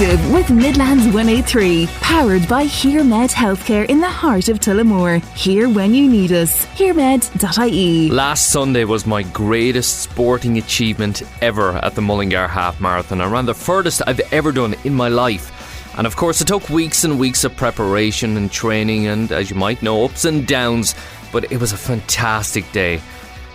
Active with Midlands 183. Powered by HearMed Healthcare in the heart of Tullamore. Here when you need us. HearMed.ie. Last Sunday was my greatest sporting achievement ever at the Mullingar Half Marathon. I ran the furthest I've ever done in my life. And of course it took weeks and weeks of preparation and training and, as you might know, ups and downs. But it was a fantastic day.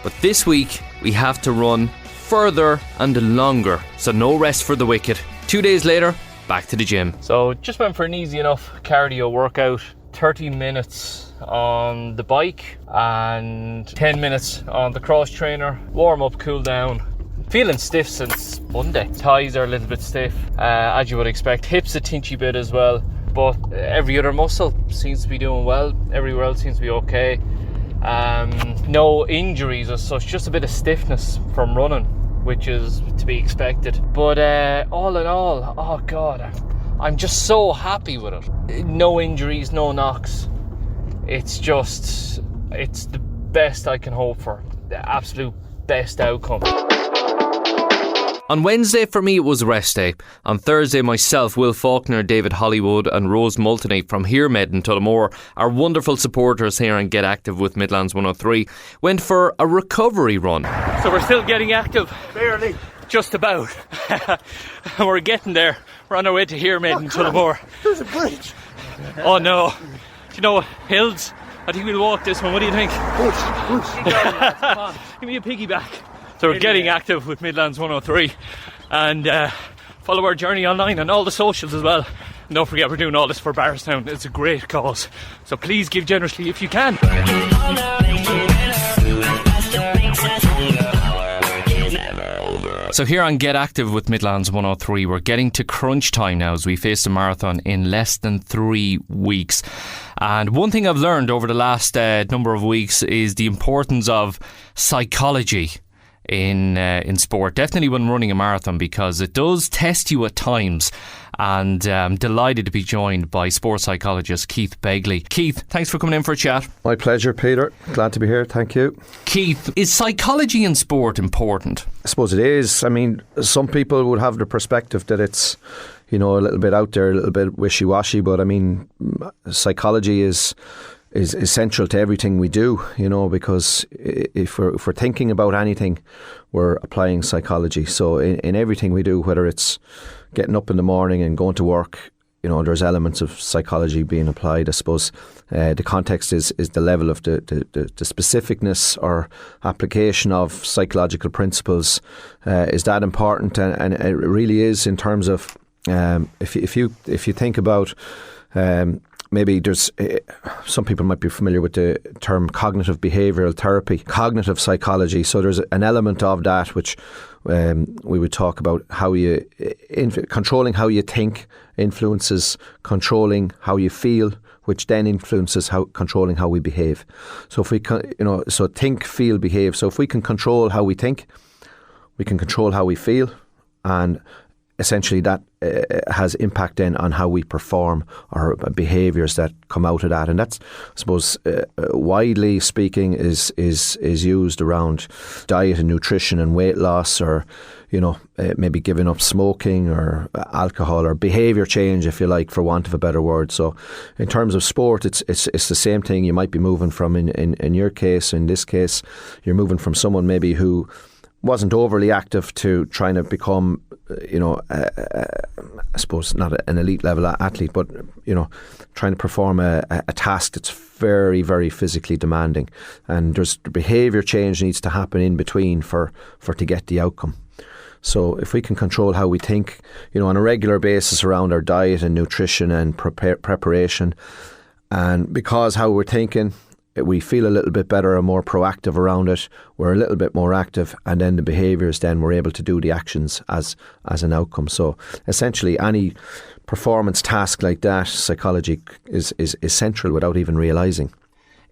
But this week we have to run further and longer. So no rest for the wicked. 2 days later, back to the gym. So just went for an easy enough cardio workout. 30 minutes on the bike and 10 minutes on the cross trainer. Warm up, cool down. Feeling stiff since Monday. Thighs are a little bit stiff, as you would expect. Hips a tinchy bit as well. But every other muscle seems to be doing well. Everywhere else seems to be okay. No injuries as such, just a bit of stiffness from running, which is to be expected. But all in all, oh God, I'm just so happy with it. No injuries, no knocks. It's the best I can hope for. The absolute best outcome. On Wednesday, for me, it was rest day. On Thursday, myself, Will Faulkner, David Hollywood and Rose Multoney from HearMed in Tullamore, our wonderful supporters here on Get Active with Midlands 103, went for a recovery run. So we're still getting active. Barely. Just about. And we're getting there. We're on our way to HearMed in Tullamore. There's a bridge. Oh no. Do you know what? Hills? I think we'll walk this one. What do you think? Push. Come on. Give me a piggyback. So we're getting active with Midlands 103 and follow our journey online on all the socials as well. And don't forget, we're doing all this for Barristown. It's a great cause. So please give generously if you can. So here on Get Active with Midlands 103, we're getting to crunch time now as we face the marathon in less than 3 weeks. And one thing I've learned over the last number of weeks is the importance of psychology in sport, definitely when running a marathon, because it does test you at times. And I'm delighted to be joined by sports psychologist Keith Begley. Keith, thanks for coming in for a chat. My pleasure, Peter. Glad to be here. Thank you. Keith, is psychology in sport important? I suppose it is. I mean, some people would have the perspective that it's, a little bit out there, a little bit wishy-washy, but I mean, psychology is essential to everything we do, because if we're thinking about anything, we're applying psychology. So in everything we do, whether it's getting up in the morning and going to work, there's elements of psychology being applied. I suppose the context is the level of the specificness or application of psychological principles. Is that important? And it really is, in terms of if you think about maybe there's some people might be familiar with the term cognitive behavioural therapy, cognitive psychology. So there's an element of that which we would talk about how you controlling how you think influences controlling how you feel, which then influences controlling how we behave. So if we so think, feel, behave. So if we can control how we think, we can control how we feel, and essentially that has impact then on how we perform, or behaviours that come out of that. And that's, I suppose, widely speaking is used around diet and nutrition and weight loss, or maybe giving up smoking or alcohol, or behaviour change, if you like, for want of a better word. So in terms of sport, it's the same thing. You might be moving from, in your case, in this case, you're moving from someone maybe who wasn't overly active to trying to become, I suppose not an elite level athlete, but, trying to perform a task that's very, very physically demanding. And there's behaviour change needs to happen in between for to get the outcome. So if we can control how we think, on a regular basis around our diet and nutrition and preparation, and because how we're thinking, we feel a little bit better and more proactive around it. We're a little bit more active, and then the behaviours, then we're able to do the actions as an outcome. So essentially, any performance task like that, psychology is central without even realising.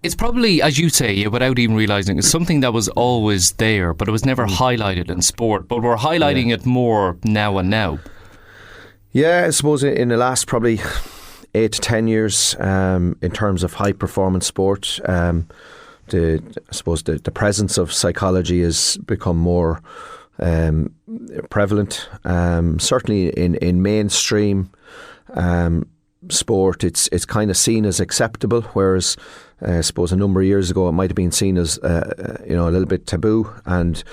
It's probably, as you say, without even realising, it's something that was always there, but it was never highlighted in sport. But we're highlighting it more now and now. Yeah, I suppose in the last probably 8 to 10 years, in terms of high performance sport, I suppose the presence of psychology has become more prevalent. Certainly in mainstream sport, it's kind of seen as acceptable, whereas I suppose a number of years ago it might have been seen as a little bit taboo, and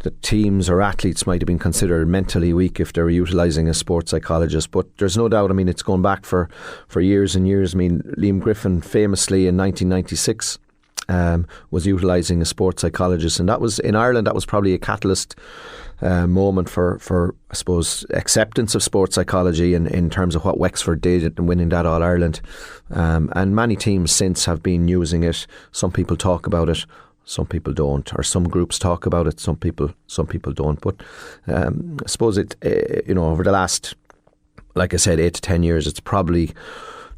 the teams or athletes might have been considered mentally weak if they were utilising a sports psychologist. But there's no doubt, I mean, it's gone back for years and years. I mean, Liam Griffin famously in 1996 was utilising a sports psychologist, and that was in Ireland. That was probably a catalyst moment for I suppose acceptance of sports psychology in terms of what Wexford did in winning that All-Ireland, and many teams since have been using it. Some people talk about it, some people don't, or some groups talk about it, some people don't. But I suppose it over the last, like I said, 8 to 10 years, it's probably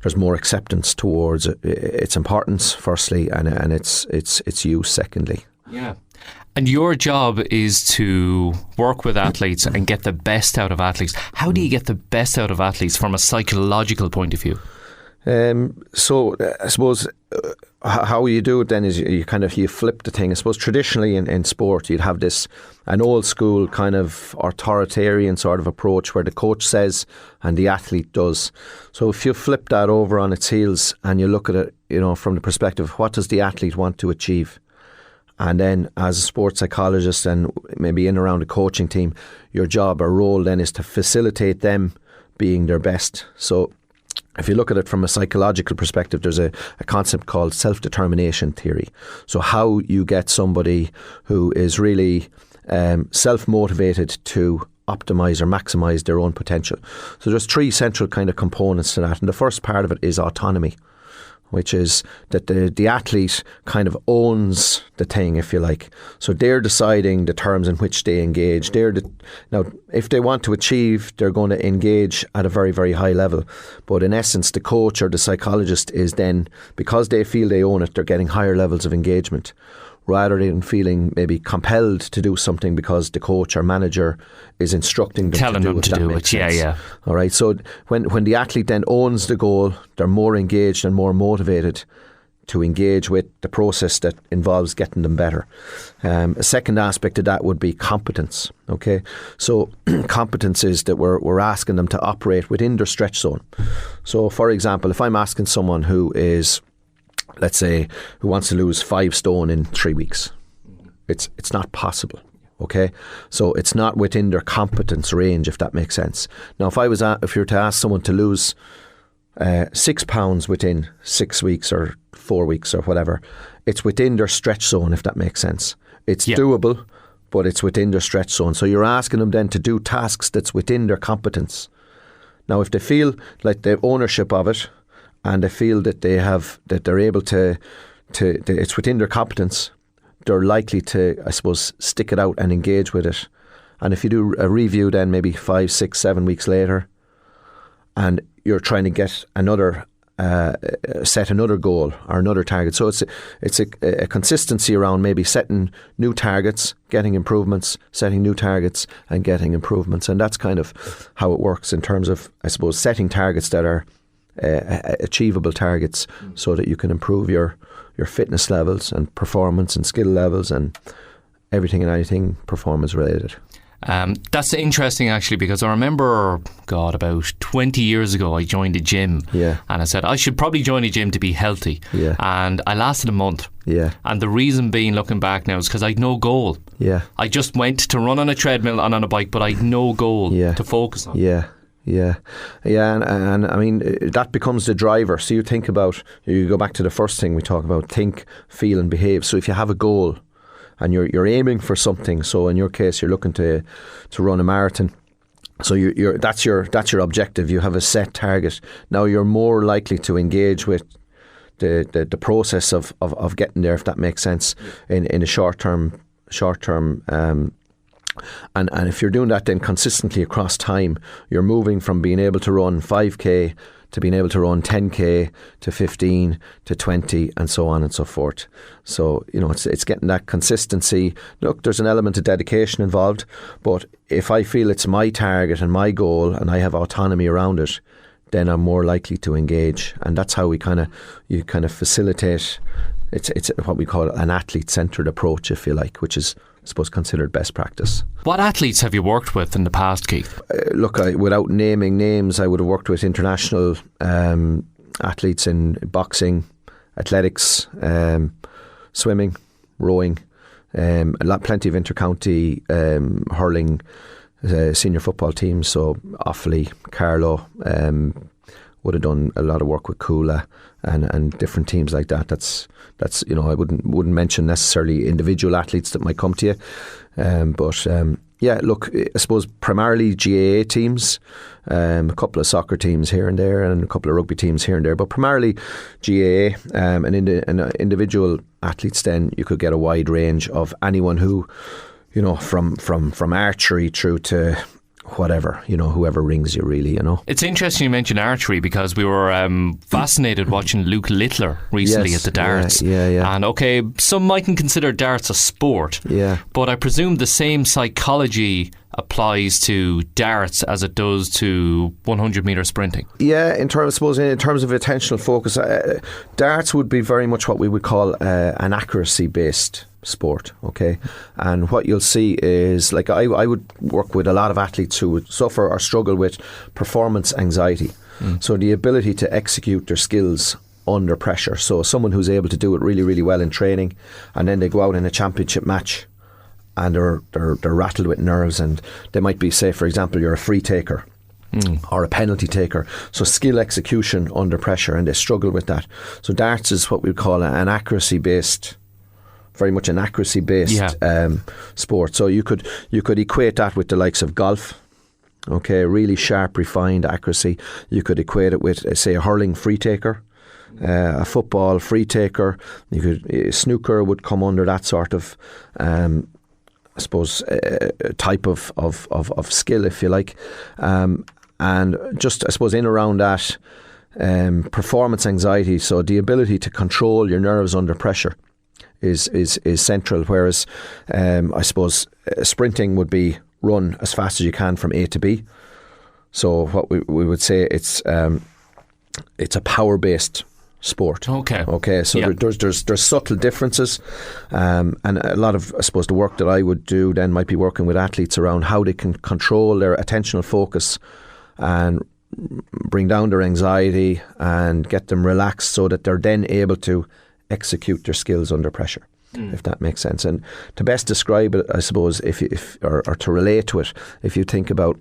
there's more acceptance towards its importance firstly, and its use secondly. Yeah. And your job is to work with athletes and get the best out of athletes. How do you get the best out of athletes from a psychological point of view? So I suppose how you do it then is you flip the thing. I suppose traditionally in sport you'd have an old school kind of authoritarian sort of approach where the coach says and the athlete does. So if you flip that over on its heels and you look at it, from the perspective of what does the athlete want to achieve? And then as a sports psychologist and maybe in around a coaching team, your job or role then is to facilitate them being their best. So if you look at it from a psychological perspective, there's a concept called self-determination theory. So how you get somebody who is really self-motivated to optimise or maximise their own potential. So there's 3 central kind of components to that. And the first part of it is autonomy, which is that the athlete kind of owns the thing, if you like. So they're deciding the terms in which they engage. Now, if they want to achieve, they're going to engage at a very, very high level. But in essence, the coach or the psychologist is then, because they feel they own it, they're getting higher levels of engagement, rather than feeling maybe compelled to do something because the coach or manager is instructing them telling to do them it. to do it. Yeah. All right. So when the athlete then owns the goal, they're more engaged and more motivated to engage with the process that involves getting them better. A second aspect of that would be competence. Okay. So competence is that we're asking them to operate within their stretch zone. So for example, if I'm asking someone who is, let's say, who wants to lose 5 stone in 3 weeks, it's not possible. Okay, so it's not within their competence range, if that makes sense. Now, if you were to ask someone to lose 6 pounds within 6 weeks or 4 weeks or whatever, it's within their stretch zone, if that makes sense. It's doable, but it's within their stretch zone. So you're asking them then to do tasks that's within their competence. Now, if they feel like they have ownership of it, and they feel that they're able to it's within their competence, they're likely to, I suppose, stick it out and engage with it. And if you do a review then maybe 5, 6, 7 weeks later, and you're trying to get set another goal or another target. So it's a consistency around maybe setting new targets, getting improvements, setting new targets and getting improvements. And that's kind of how it works in terms of, I suppose, setting targets that are achievable targets so that you can improve your fitness levels and performance and skill levels and everything and anything performance related. That's interesting actually, because I remember, about 20 years ago I joined a gym, and I said I should probably join a gym to be healthy, and I lasted a month, and the reason being, looking back now, is because I had no goal. I just went to run on a treadmill and on a bike, but I had no goal to focus on. And I mean, that becomes the driver. So you go back to the first thing we talk about: think, feel and behave. So if you have a goal and you're aiming for something, so in your case you're looking to run a marathon, so that's your objective. You have a set target. Now you're more likely to engage with the process of getting there, if that makes sense, in a short term. And if you're doing that then consistently across time, you're moving from being able to run 5k to being able to run 10k to 15 to 20 and so on and so forth. So, it's getting that consistency. Look, there's an element of dedication involved, but if I feel it's my target and my goal and I have autonomy around it, then I'm more likely to engage. And that's how you kind of facilitate. It's what we call an athlete-centred approach, if you like, which is suppose, considered best practice. What athletes have you worked with in the past, Keith? Look, without naming names, I would have worked with international athletes in boxing, athletics, swimming, rowing, plenty of inter-county hurling, senior football teams. So Offaly, Carlow, would have done a lot of work with Coola and different teams like that. That's I wouldn't mention necessarily individual athletes that might come to you, but look, I suppose primarily GAA teams, a couple of soccer teams here and there, and a couple of rugby teams here and there, but primarily GAA, and individual athletes. Then you could get a wide range of anyone who, from archery through to whatever, whoever rings you, really, It's interesting you mentioned archery, because we were fascinated watching Luke Littler recently at the darts. Yeah. And okay, some mightn't consider darts a sport, but I presume the same psychology applies to darts as it does to 100 metre sprinting. Yeah, in terms of attentional focus, darts would be very much what we would call an accuracy-based sport, okay? And what you'll see is, like, I would work with a lot of athletes who would suffer or struggle with performance anxiety. So the ability to execute their skills under pressure. So someone who's able to do it really, really well in training, and then they go out in a championship match and they're rattled with nerves, and they might be, say, for example, you're a free taker or a penalty taker. So skill execution under pressure, and they struggle with that. So darts is what we call an accuracy-based, very much an accuracy-based sport. So you could equate that with the likes of golf. Okay, really sharp, refined accuracy. You could equate it with, say, a hurling free taker, a football free taker. You could snooker would come under that sort of, I suppose, type of skill, if you like, and just, I suppose, in around that, performance anxiety. So the ability to control your nerves under pressure is central. Whereas, I suppose, sprinting would be run as fast as you can from A to B. So what we would say, it's a power-based sport. Okay. So there's subtle differences, and a lot of, I suppose, the work that I would do then might be working with athletes around how they can control their attentional focus and bring down their anxiety and get them relaxed, so that they're then able to execute their skills under pressure, if that makes sense. And to best describe it, I suppose, if or to relate to it, if you think about,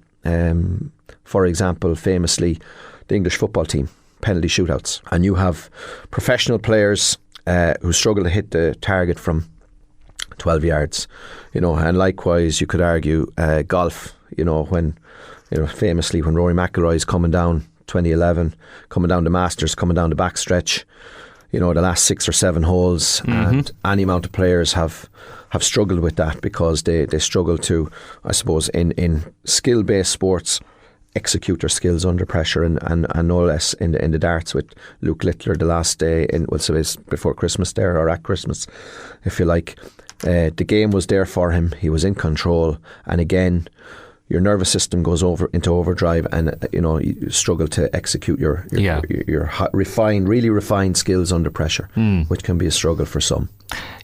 for example, famously, the English football team, penalty shootouts, and you have professional players who struggle to hit the target from 12 yards, and likewise you could argue golf, when, famously when Rory McIlroy is coming down 2011, coming down the Masters, coming down the backstretch, the last 6 or 7 holes, and any amount of players have struggled with that, because they struggle to, I suppose, in skill-based sports, execute their skills under pressure, and no less in the darts with Luke Littler the last day, so it's before Christmas there, or at Christmas, if you like. The game was there for him, he was in control, and again, your nervous system goes into overdrive, and you struggle to execute your really refined skills under pressure, which can be a struggle for some.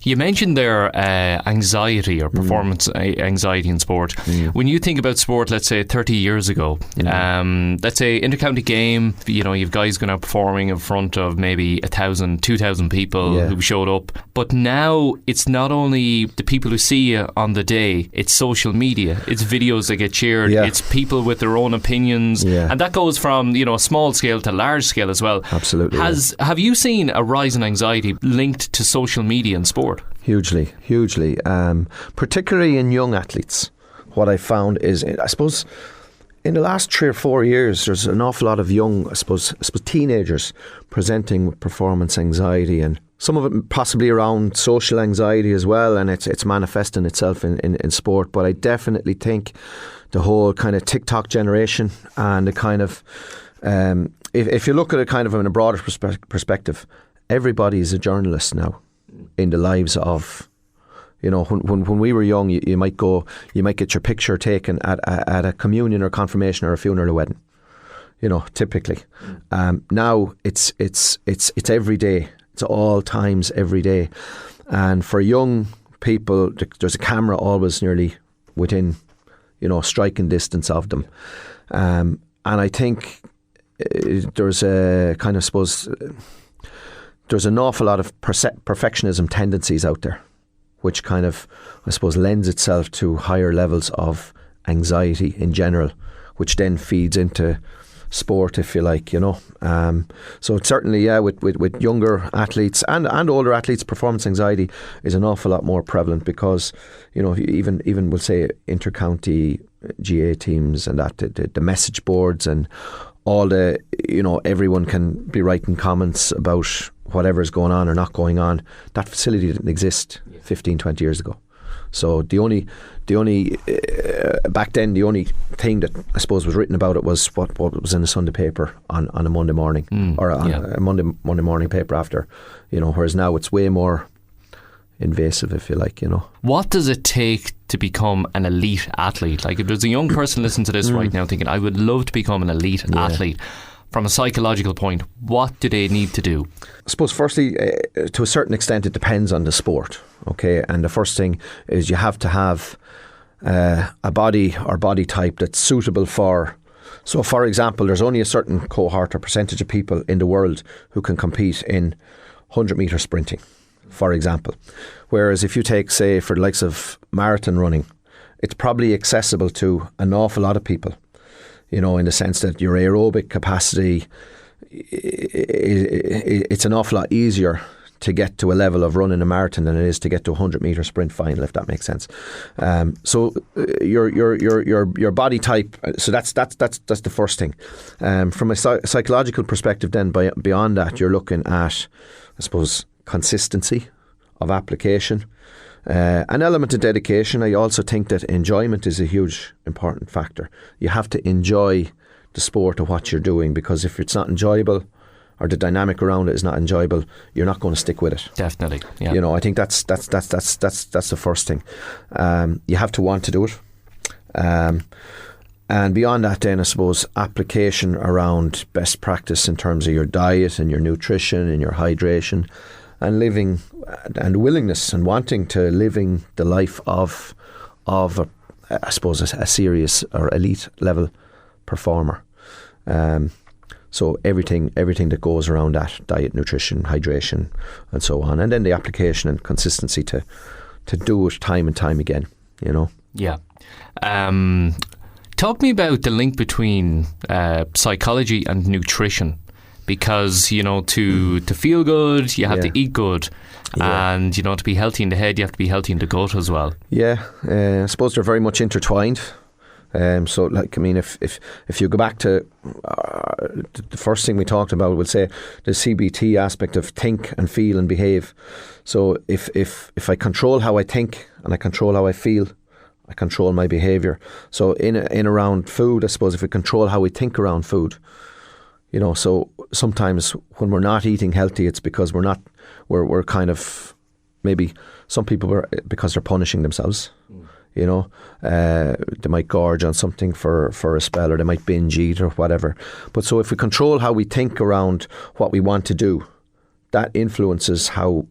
You mentioned there anxiety or performance anxiety in sport. When you think about sport, let's say 30 years ago, let's say inter-county game, you've guys going out performing in front of maybe 1,000, 2,000 people who showed up. But now it's not only the people who see you on the day, it's social media, it's videos that get shared, it's people with their own opinions, and that goes from a small scale to large scale as well. Absolutely. Have you seen a rise in anxiety linked to social media in sport? Hugely. Particularly in young athletes. What I found is, I suppose, in the last 3 or 4 years, there's an awful lot of young, I suppose teenagers presenting with performance anxiety, and some of it possibly around social anxiety as well, and it's manifesting itself in sport. But I definitely think the whole kind of TikTok generation, and the kind of, if you look at it kind of in a broader perspective, everybody is a journalist now in the lives of, when we were young, you might get your picture taken at a communion or confirmation or a funeral or wedding, typically. Now it's every day. It's all times every day. And for young people, there's a camera always nearly within, striking distance of them. And I think there's a kind of, there's an awful lot of perfectionism tendencies out there, which kind of, I suppose, lends itself to higher levels of anxiety in general, which then feeds into sport, if you like, So it's certainly, with younger athletes and older athletes, performance anxiety is an awful lot more prevalent because, even we'll say inter-county GA teams and that, the message boards and all the, everyone can be writing comments about whatever is going on or not going on. That facility didn't exist 15, 20 years ago. So the only back then, the only thing that I suppose was written about it was what was in the Sunday paper on a Monday morning or on a Monday morning paper after, whereas now it's way more invasive, if you like, What does it take to become an elite athlete? Like, if there's a young person listening to this right now thinking, I would love to become an elite athlete, from a psychological point, what do they need to do? I suppose firstly, to a certain extent, it depends on the sport, okay? And the first thing is you have to have a body or body type that's suitable for... So, for example, there's only a certain cohort or percentage of people in the world who can compete in 100-metre sprinting, for example. Whereas if you take, say, for the likes of marathon running, it's probably accessible to an awful lot of people. In the sense that your aerobic capacity, it's an awful lot easier to get to a level of running a marathon than it is to get to a 100-metre sprint final, if that makes sense. So your body type, so that's the first thing. From a psychological perspective, then beyond that, you're looking at, I suppose, consistency of application. An element of dedication. I also think that enjoyment is a huge important factor. You have to enjoy the sport of what you're doing, because if it's not enjoyable or the dynamic around it is not enjoyable, you're not going to stick with it. Definitely, yeah. I think that's the first thing. You have to want to do it. And beyond that, then I suppose application around best practice in terms of your diet and your nutrition and your hydration, and living and willingness and wanting to living the life of I suppose a serious or elite level performer. So everything that goes around that: diet, nutrition, hydration, and so on, and then the application and consistency to do it time and time again. Yeah. Talk to me about the link between psychology and nutrition. Because, to feel good, you have to eat good. Yeah. And, to be healthy in the head, you have to be healthy in the gut as well. Yeah, I suppose they're very much intertwined. So, if you go back to the first thing we talked about, we'll say the CBT aspect of think and feel and behave. So, if I control how I think and I control how I feel, I control my behaviour. So, in around food, I suppose if we control how we think around food, so sometimes when we're not eating healthy, it's because we're kind of, maybe some people because they're punishing themselves. They might gorge on something for a spell, or they might binge eat or whatever. But so if we control how we think around what we want to do, that influences how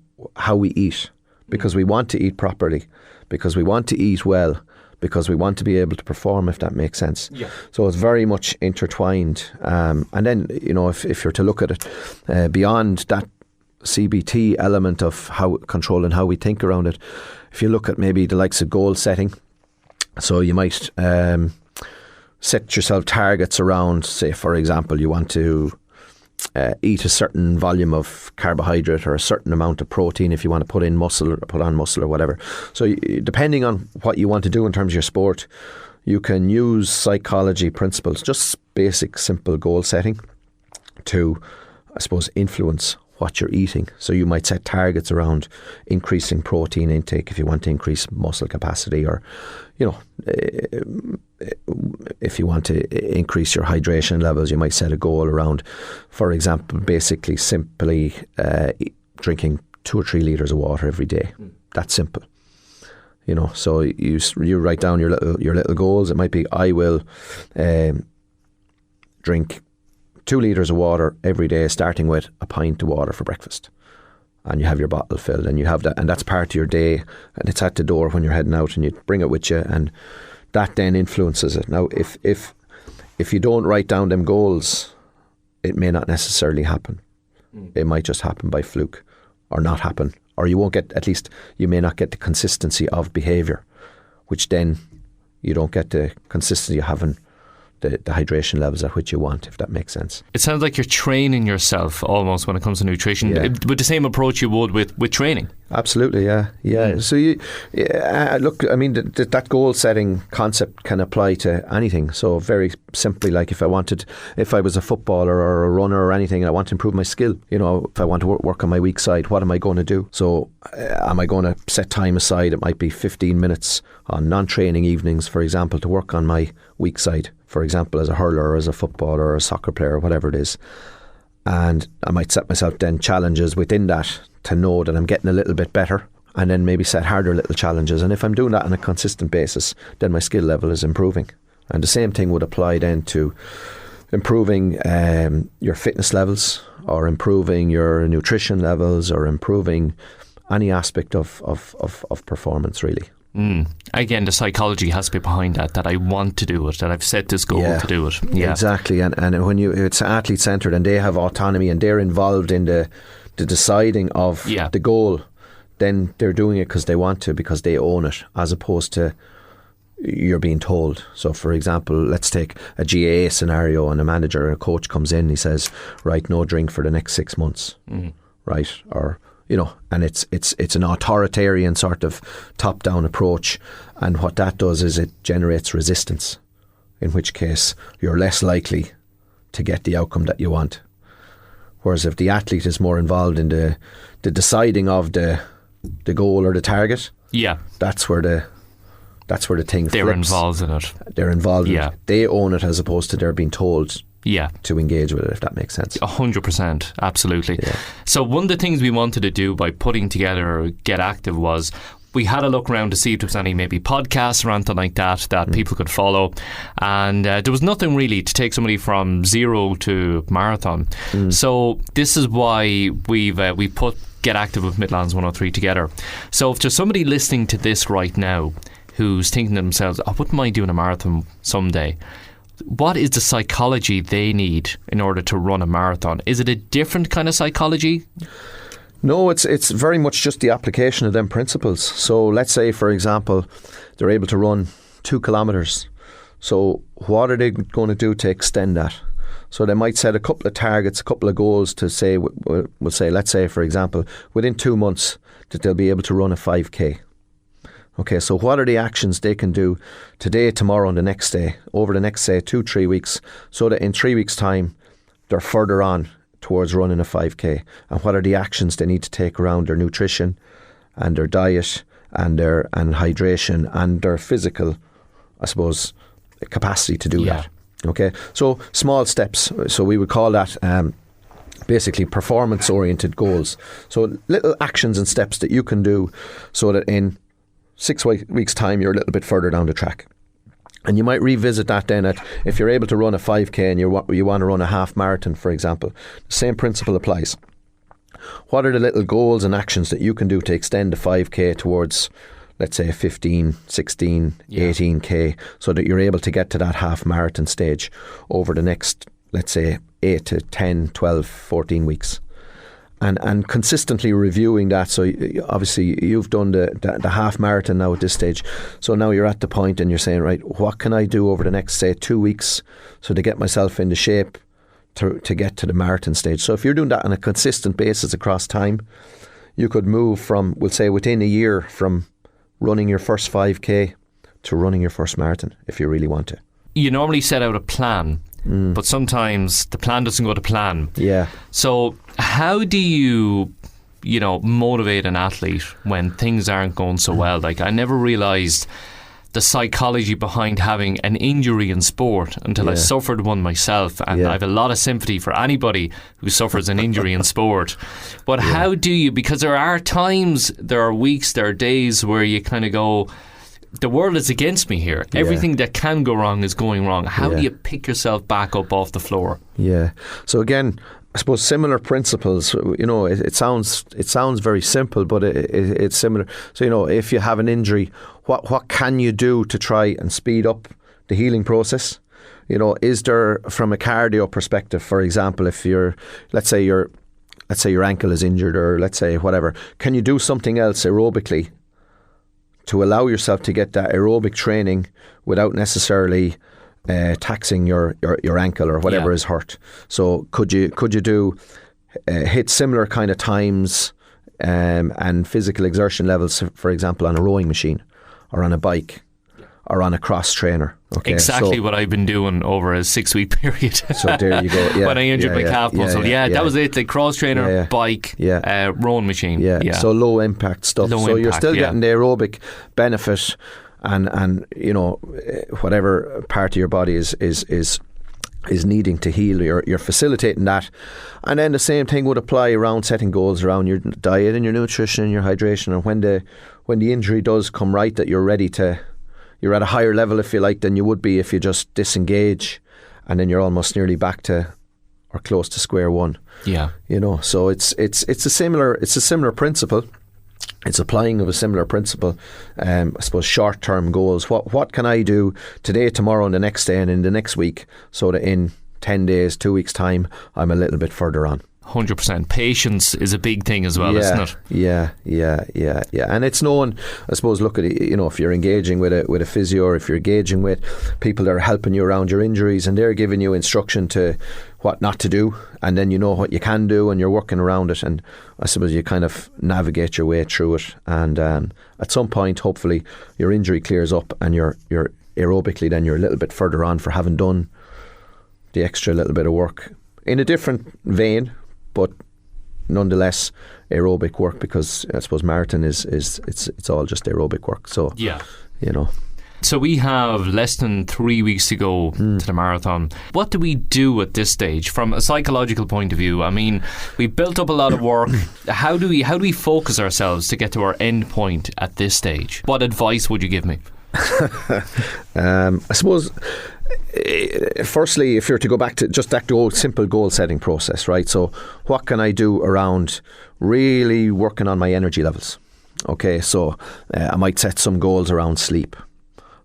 we eat, because we want to eat properly, because we want to eat well, because we want to be able to perform, if that makes sense. Yeah. So it's very much intertwined. And then, if you're to look at it beyond that CBT element of how controlling how we think around it, if you look at maybe the likes of goal setting, so you might set yourself targets around, say, for example, you want to eat a certain volume of carbohydrate or a certain amount of protein if you want to put on muscle or whatever. So depending on what you want to do in terms of your sport, you can use psychology principles, just basic simple goal setting, to, I suppose, influence what you're eating. So you might set targets around increasing protein intake if you want to increase muscle capacity, or if you want to increase your hydration levels, you might set a goal around, for example, basically simply drinking 2 or 3 litres of water every day. That's simple. So you write down your little goals. It might be, I will drink 2 litres of water every day, starting with a pint of water for breakfast. and you have your bottle filled, and you have that, and that's part of your day, and it's at the door when you're heading out, and you bring it with you, and that then influences it. Now, if you don't write down them goals, it may not necessarily happen. It might just happen by fluke, or not happen, or you won't get, at least you may not get the consistency of behaviour, which then you don't get the consistency of having the hydration levels at which you want, if that makes sense. It sounds like you're training yourself almost when it comes to nutrition, with the same approach you would with training. Absolutely, yeah. So look, I mean, that goal setting concept can apply to anything. So very simply, like if I was a footballer or a runner or anything, I want to improve my skill. If I want to work on my weak side, what am I going to do? So am I going to set time aside? It might be 15 minutes on non-training evenings, for example, to work on my weak side, for example, as a hurler or as a footballer or a soccer player or whatever it is. And I might set myself then challenges within that to know that I'm getting a little bit better, and then maybe set harder little challenges. And if I'm doing that on a consistent basis, then my skill level is improving. And the same thing would apply then to improving your fitness levels, or improving your nutrition levels, or improving any aspect of performance, really. Again, the psychology has to be behind that I want to do it, that I've set this goal to do it. Yeah, exactly. And when it's athlete centred and they have autonomy and they're involved in the deciding of the goal, then they're doing it because they want to, because they own it, as opposed to you're being told. So for example, let's take a GAA scenario, and a manager or a coach comes in, he says, right, no drink for the next 6 months, right? Or and it's an authoritarian sort of top-down approach, and what that does is it generates resistance, in which case you're less likely to get the outcome that you want. Whereas if the athlete is more involved in the deciding of the goal or the target, that's where the thing flips. They're involved in it. They're involved in it. They own it, as opposed to they're being told to engage with it, if that makes sense. 100%, absolutely. So one of the things we wanted to do by putting together Get Active was we had a look around to see if there was any maybe podcasts or anything like that people could follow, and there was nothing really to take somebody from zero to marathon. So this is why we put Get Active with Midlands 103 together. So if there's somebody listening to this right now who's thinking to themselves, I wouldn't mind doing a marathon someday, what is the psychology they need in order to run a marathon? Is it a different kind of psychology? No, it's very much just the application of them principles. So let's say, for example, they're able to run 2 kilometres. So what are they going to do to extend that? So they might set a couple of targets, a couple of goals to say, we'll say, let's say, for example, within 2 months that they'll be able to run a 5K. Okay, so what are the actions they can do today, tomorrow and the next day, over the next, say, 2-3 weeks, so that in 3 weeks' time they're further on towards running a 5K? And what are the actions they need to take around their nutrition and their diet and hydration and their physical, I suppose, capacity to do that? Okay, so small steps. So we would call that basically performance-oriented goals. So little actions and steps that you can do so that in 6 weeks' time you're a little bit further down the track. And you might revisit that then if you're able to run a 5K and you want to run a half marathon, for example. The same principle applies. What are the little goals and actions that you can do to extend the 5K towards, let's say, 15, 16, 18K, so that you're able to get to that half marathon stage over the next, let's say, 8 to 10, 12, 14 weeks. And consistently reviewing that. So obviously you've done the half marathon now at this stage. So now you're at the point and you're saying, right, what can I do over the next, say, 2 weeks so to get myself into shape to get to the marathon stage? So if you're doing that on a consistent basis across time, you could move from, we'll say, within a year, from running your first 5K to running your first marathon, if you really want to. You normally set out a plan, but sometimes the plan doesn't go to plan. Yeah. So how do you motivate an athlete when things aren't going so well? Like, I never realised the psychology behind having an injury in sport until I suffered one myself, and I have a lot of sympathy for anybody who suffers an injury in sport. But how do you, because there are times, there are weeks, there are days where you kind of go, the world is against me here. Everything that can go wrong is going wrong. How do you pick yourself back up off the floor? Yeah. So again, I suppose similar principles. It sounds very simple, but it's similar. So if you have an injury, what can you do to try and speed up the healing process? Is there, from a cardio perspective, for example, if let's say your ankle is injured, or let's say whatever, can you do something else aerobically to allow yourself to get that aerobic training without necessarily taxing your ankle or whatever is hurt? So could you do hit similar kind of times and physical exertion levels, for example, on a rowing machine or on a bike or on a cross trainer? Okay, exactly what I've been doing over a 6-week period. So there you go. Yeah, when I injured my calf muscle. That was it. Like cross trainer, bike, rowing machine. Yeah. So low impact stuff. You're still getting the aerobic benefit, and whatever part of your body is needing to heal, you're facilitating that. And then the same thing would apply around setting goals around your diet and your nutrition and your hydration. And when the injury does come right, that you're ready to. You're at a higher level, if you like, than you would be if you just disengage, and then you're almost nearly back to or close to square one. Yeah, So it's a similar principle. It's applying of a similar principle. I suppose short-term goals. What can I do today, tomorrow, and the next day, and in the next week, so that in 10 days, 2 weeks' time, I'm a little bit further on. 100%. Patience is a big thing as well, isn't it? Yeah. And it's known, I suppose, look at it, if you're engaging with a physio, or if you're engaging with people that are helping you around your injuries, and they're giving you instruction to what not to do, and then you know what you can do, and you're working around it, and I suppose you kind of navigate your way through it, and at some point, hopefully, your injury clears up, and you're aerobically, then you're a little bit further on for having done the extra little bit of work in a different vein, but nonetheless aerobic work, because I suppose marathon is it's all just aerobic work. So So we have less than 3 weeks to go to the marathon. What do we do at this stage from a psychological point of view? I mean, we've built up a lot of work. How do we focus ourselves to get to our end point at this stage? What advice would you give me? I suppose firstly, if you're to go back to just that simple goal setting process, right? So what can I do around really working on my energy levels? Okay, so I might set some goals around sleep.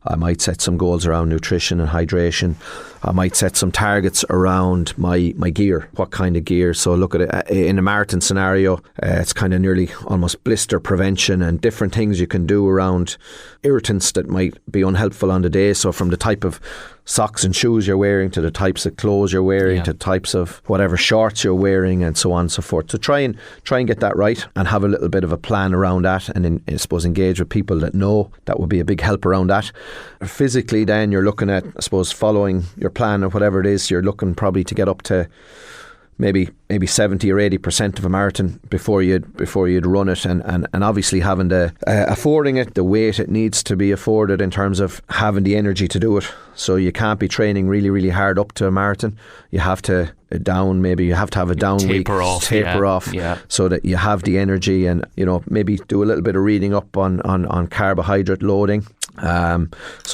I might set some goals around nutrition and hydration. I might set some targets around my gear. What kind of gear? So look at it in a marathon scenario, it's kind of nearly almost blister prevention and different things you can do around irritants that might be unhelpful on the day. So from the type of socks and shoes you're wearing, to the types of clothes you're wearing, to types of whatever shorts you're wearing, and so on and so forth. So try and get that right, and have a little bit of a plan around that, and then I suppose engage with people that know. That would be a big help around that. Physically, then you're looking at, I suppose, following your plan or whatever it is, you're looking probably to get up to maybe 70 or 80% of a marathon before you'd run it, and obviously having affording it the weight it needs to be afforded in terms of having the energy to do it. So you can't be training really, really hard up to a marathon. You have to have a down week, taper off, so that you have the energy, and maybe do a little bit of reading up on carbohydrate loading, so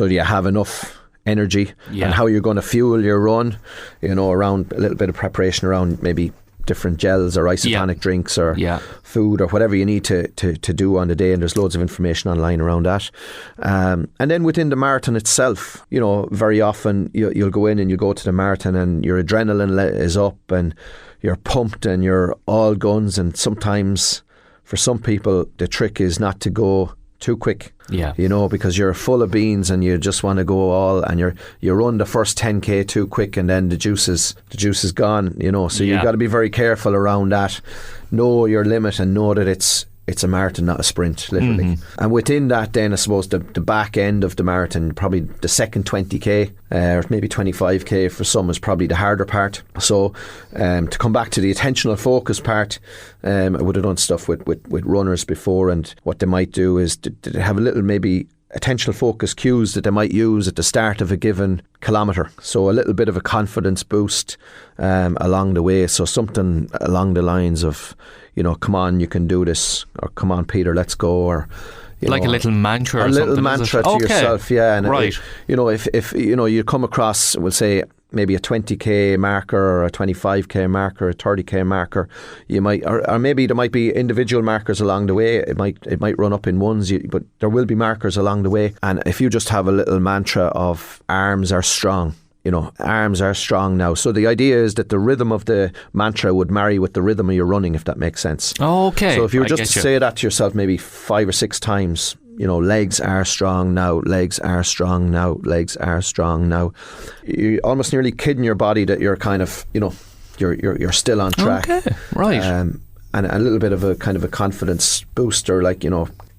that you have enough energy, and how you're going to fuel your run, around a little bit of preparation around maybe different gels or isotonic drinks or food or whatever you need to do on the day, and there's loads of information online around that. And then within the marathon itself, very often you'll go in and you go to the marathon and your adrenaline is up and you're pumped and you're all guns, and sometimes for some people the trick is not to go too quick, because you're full of beans and you just want to go all, and you run the first 10k too quick, and then the juice is gone, so you've got to be very careful around that. Know your limit and know that it's a marathon, not a sprint, literally. And within that, then I suppose the back end of the marathon, probably the second 20k or maybe 25k for some, is probably the harder part. So to come back to the attentional focus part, I would have done stuff with runners before, and what they might do is to have a little maybe attentional focus cues that they might use at the start of a given kilometre. So a little bit of a confidence boost along the way. So something along the lines of, come on, you can do this, or come on, Peter, let's go, or like a little mantra, a little mantra to yourself, and right. if you come across, we'll say, maybe a 20k marker or a 25k marker, a 30k marker. You might, or maybe there might be individual markers along the way. It might run up in ones, but there will be markers along the way. And if you just have a little mantra of arms are strong, arms are strong now. So the idea is that the rhythm of the mantra would marry with the rhythm of your running, if that makes sense. Oh, okay. So if you were just to say that to yourself maybe 5 or 6 times, legs are strong now, legs are strong now, legs are strong now. You're almost nearly kidding your body that you're kind of, you're still on track. Okay, right. And a little bit of a kind of a confidence booster, like,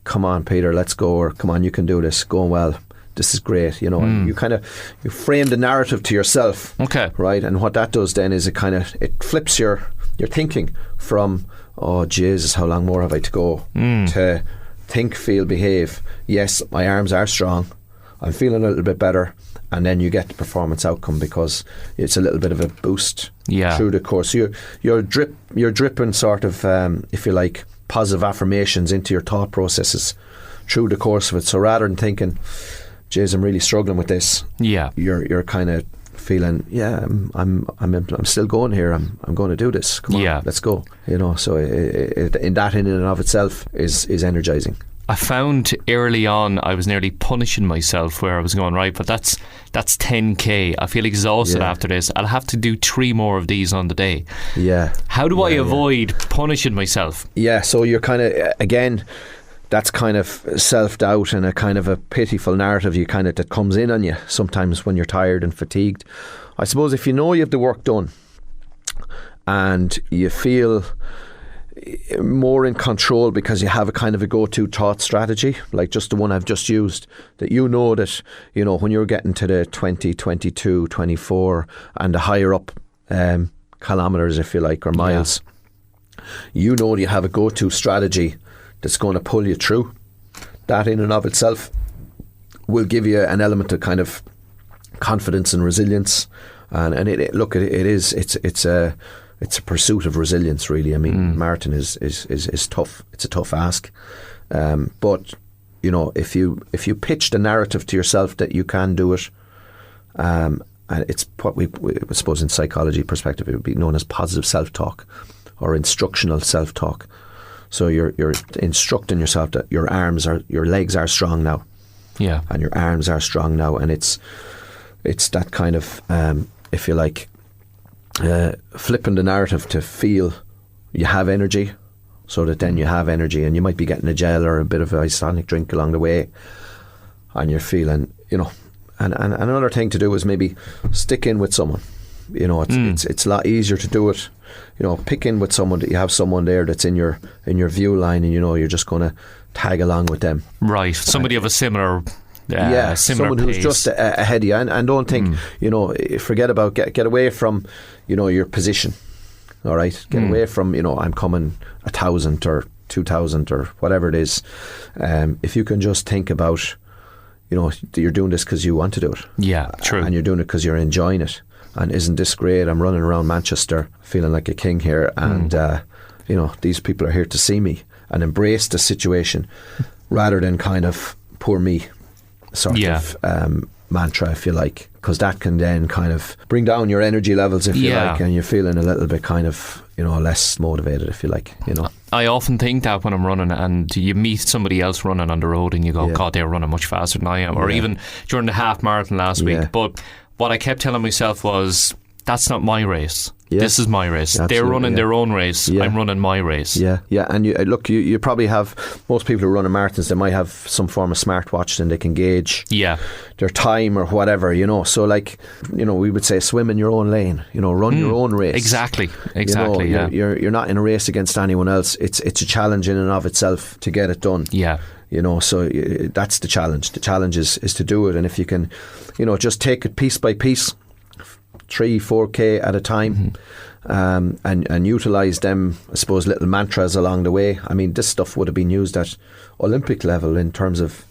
come on, Peter, let's go, or come on, you can do this, going well. This is great, and you frame the narrative to yourself. Okay. Right. And what that does then is it flips your thinking from, oh Jesus, how long more have I to go, to think, feel, behave. Yes, my arms are strong. I'm feeling a little bit better. And then you get the performance outcome because it's a little bit of a boost through the course. You're dripping sort of, if you like, positive affirmations into your thought processes through the course of it. So rather than thinking, Jeez, I'm really struggling with this. Yeah, you're kind of feeling, I'm still going here. I'm going to do this. Come on, let's go. So in that in and of itself is energizing. I found early on I was nearly punishing myself where I was going, right, but that's 10k. I feel exhausted after this. I'll have to do 3 more of these on the day. Yeah. How do I avoid punishing myself? Yeah, so you're kind of, again, that's kind of self-doubt and a kind of a pitiful narrative that comes in on you sometimes when you're tired and fatigued. I suppose if you know you have the work done and you feel more in control because you have a kind of a go-to thought strategy, like just the one I've just used, that that when you're getting to the 20, 22, 24 and the higher up kilometres, if you like, or miles, you have a go-to strategy that's going to pull you through. That in and of itself will give you an element of kind of confidence and resilience. And it's a pursuit of resilience, really. I mean, marathon is tough. It's a tough ask. But if you pitch the narrative to yourself that you can do it, and it's what I suppose in psychology perspective it would be known as positive self-talk or instructional self-talk. So you're instructing yourself that your legs are strong now, and your arms are strong now, and it's that kind of if you like, flipping the narrative to feel you have energy, so that then you have energy, and you might be getting a gel or a bit of an isotonic drink along the way, and you're feeling, and another thing to do is maybe stick in with someone. It's a lot easier to do it. Pick in with someone, that you have someone there that's in your view line, and you're just going to tag along with them. Right, somebody of a similar someone who's pace. just ahead of you, and don't think, forget about get away from, your position. All right, get away from, I'm coming 1,000 or 2,000 or whatever it is. If you can just think about, you're doing this because you want to do it. Yeah, true. And you're doing it because you're enjoying it. And isn't this great? I'm running around Manchester feeling like a king here, and these people are here to see me, and embrace the situation rather than kind of poor me sort of mantra, if you like, because that can then kind of bring down your energy levels, if you like, and you're feeling a little bit kind of less motivated, if you like. I often think that when I'm running and you meet somebody else running on the road and you go, God, they're running much faster than I am, or even during the half marathon last week. But what I kept telling myself was, that's not my race. This is my race. They're running their own race. I'm running my race. And you probably have, most people who run marathons, they might have some form of smartwatch and they can gauge their time or whatever, So we would say swim in your own lane, run your own race. Exactly. You're not in a race against anyone else. It's a challenge in and of itself to get it done. So that's the challenge. The challenge is to do it, and if you can, just take it piece by piece, 3-4k at a time, and utilise them, I suppose, little mantras along the way. I mean, this stuff would have been used at Olympic level in terms of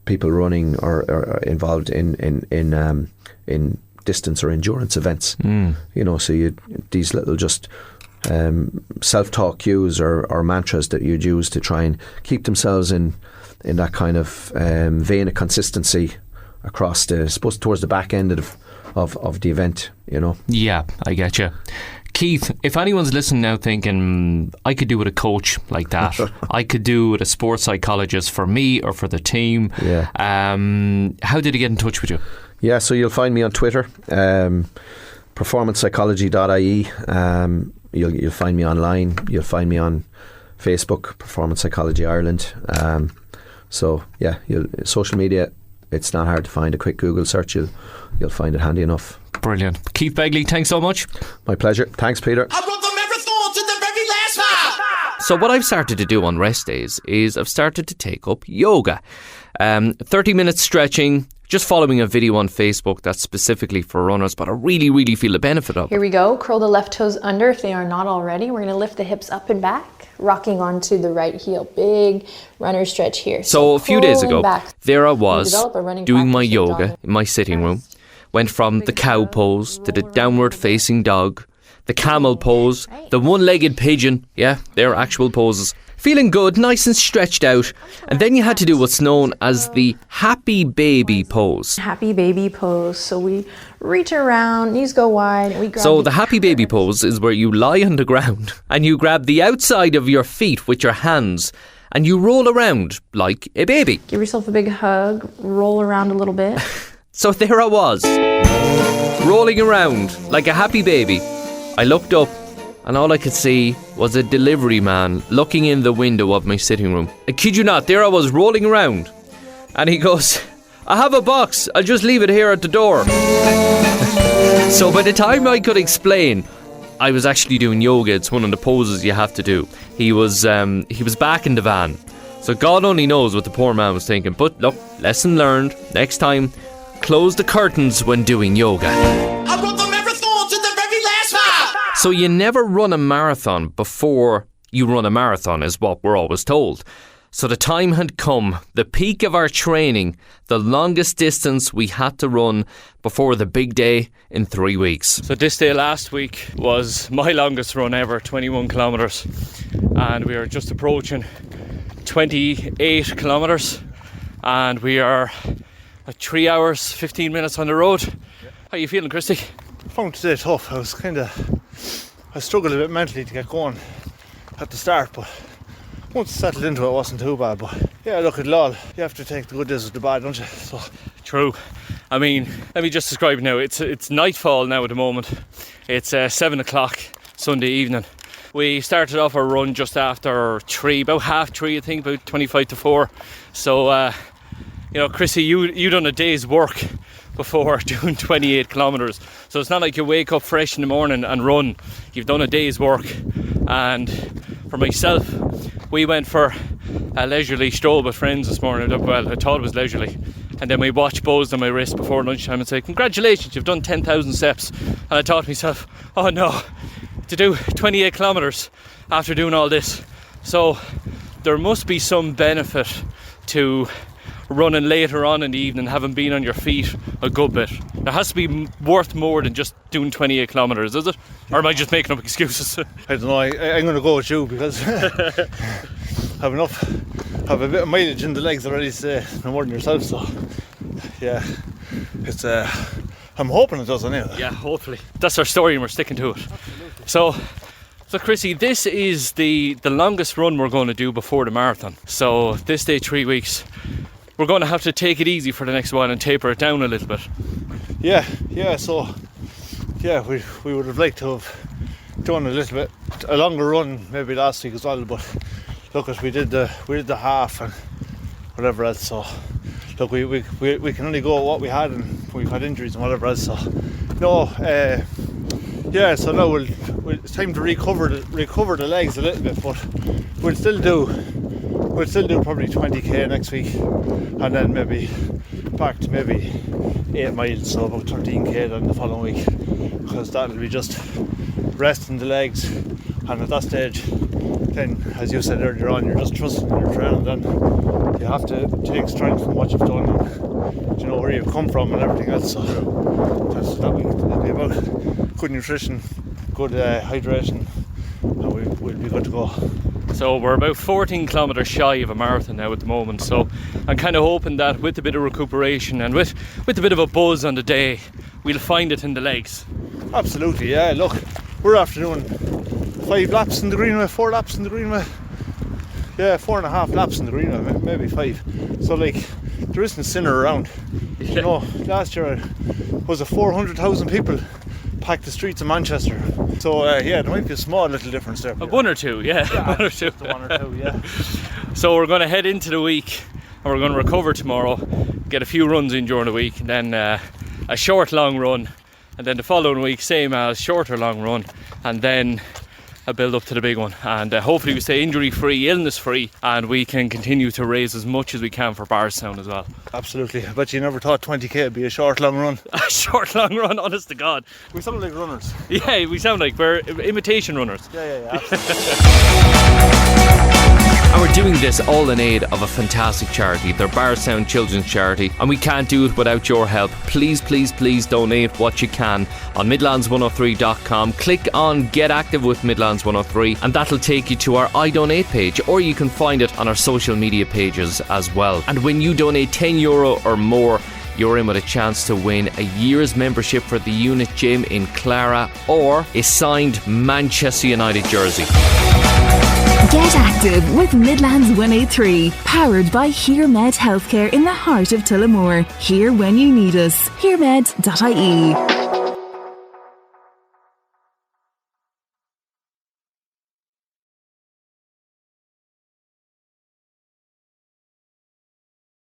people running or involved in distance or endurance events. So these little just self-talk cues or mantras that you'd use to try and keep themselves in that kind of vein of consistency across towards the back end of of the event, you know. Yeah, I get you. Keith, if anyone's listening now thinking, I could do with a coach like that, I could do with a sports psychologist for me or for the team, how did he get in touch with you? Yeah, so you'll find me on Twitter, performancepsychology.ie. You'll find me online. You'll find me on Facebook, Performance Psychology Ireland. So yeah, social media, it's not hard to find. A quick Google search, you'll find it handy enough. Brilliant. Keith Begley, thanks so much. My pleasure. Thanks, Peter. I run the marathon to the very last mile. So what I've started to do on rest days is I've started to take up yoga. 30 minutes stretching, just following a video on Facebook that's specifically for runners, but I really, really feel the benefit of it. Here we go. Curl the left toes under if they are not already. We're going to lift the hips up and back, rocking onto the right heel. Big runner stretch here. So a few days ago, there I was doing my practice yoga in my sitting room. Went from the cow pose to the downward facing dog, the camel pose, the one-legged pigeon. Yeah, they're actual poses. Feeling good, nice and stretched out. And then you had to do what's known as the happy baby pose. Happy baby pose. So we reach around, knees go wide. We grab So the happy baby pose is where you lie on the ground and you grab the outside of your feet with your hands and you roll around like a baby. Give yourself a big hug, roll around a little bit. So there I was, rolling around like a happy baby. I looked up and all I could see was a delivery man looking in the window of my sitting room. I kid you not, there I was rolling around. And he goes, I have a box, I'll just leave it here at the door. So by the time I could explain, I was actually doing yoga. It's one of the poses you have to do. He was back in the van. So God only knows what the poor man was thinking. But look, lesson learned. Next time, close the curtains when doing yoga. I run the marathon to the very last mile. So you never run a marathon before you run a marathon is what we're always told. So the time had come, the peak of our training, the longest distance we had to run before the big day in 3 weeks. So this day last week was my longest run ever, 21 kilometres. And we are just approaching 28 kilometres. And we are at 3 hours, 15 minutes on the road. How are you feeling, Christy? I found today tough. I struggled a bit mentally to get going at the start, but once I settled into it, it wasn't too bad. But yeah, look at it all. You have to take the good days with the bad, don't you? So true. I mean, let me just describe it now. It's nightfall now at the moment. It's 7 o'clock Sunday evening. We started off our run just after 3, about half 3, I think, about 25 to 4. So, Chrissy, you done a day's work before doing 28 kilometres. So it's not like you wake up fresh in the morning and run. You've done a day's work. And for myself, we went for a leisurely stroll with friends this morning. Well, I thought it was leisurely. And then we watched Bose on my wrist before lunchtime and say, congratulations, you've done 10,000 steps. And I thought to myself, oh no, to do 28 kilometres after doing all this. So there must be some benefit to running later on in the evening, having been on your feet a good bit. It has to be worth more than just doing 28 kilometres, is it? Or am I just making up excuses? I don't know, I'm going to go with you because have a bit of mileage in the legs already today, no more than yourself, so yeah, it's I'm hoping it does anyway. Yeah, hopefully. That's our story and we're sticking to it. Absolutely. So Chrissy, this is the longest run we're going to do before the marathon. So this day, 3 weeks, we're going to have to take it easy for the next while and taper it down a little bit. Yeah, so we would have liked to have done a longer run maybe last week as well, but look, we did the half and whatever else, so look, we can only go what we had, and we've had injuries and whatever else, so no, so now it's time to recover the legs a little bit, but we'll still do probably 20k next week, and then maybe back to maybe 8 miles, so about 13k then the following week, because that'll be just resting the legs. And at that stage, then, as you said earlier on, you're just trusting in your training. Then you have to take strength from what you've done, and you know where you've come from and everything else. So that's that will be about good nutrition, good hydration, and we'll be good to go. So we're about 14 kilometres shy of a marathon now at the moment. So I'm kind of hoping that with a bit of recuperation and with a bit of a buzz on the day, we'll find it in the legs. Absolutely, yeah. Look, we're after doing 5 laps in the greenway, 4 laps in the greenway. Yeah, 4.5 laps in the greenway, maybe 5. So like, there isn't a sinner around. Yeah. You know, last year was 400,000 people packed the streets of Manchester. So yeah, there might be a small little difference there. One or two, yeah. One or two. One or two, yeah. So we're going to head into the week, and we're going to recover tomorrow, get a few runs in during the week, and then a short long run, and then the following week same as shorter long run, and then a build up to the big one, and hopefully we stay injury free, illness free, and we can continue to raise as much as we can for Bardstown as well. Absolutely. I bet you never thought 20k would be a short long run. A short long run, honest to God. We sound like runners. Yeah, we sound like we're imitation runners. Yeah. And we're doing this all in aid of a fantastic charity, the Bardstown Children's Charity, and we can't do it without your help. Please donate what you can on Midlands103.com. Click on Get Active with Midlands 103, and that'll take you to our I Donate page, or you can find it on our social media pages as well. And when you donate €10 or more, you're in with a chance to win a year's membership for the Unit Gym in Clara, or a signed Manchester United jersey. Get active with Midlands 183, powered by HearMed Healthcare in the heart of Tullamore. Here when you need us. HearMed.ie.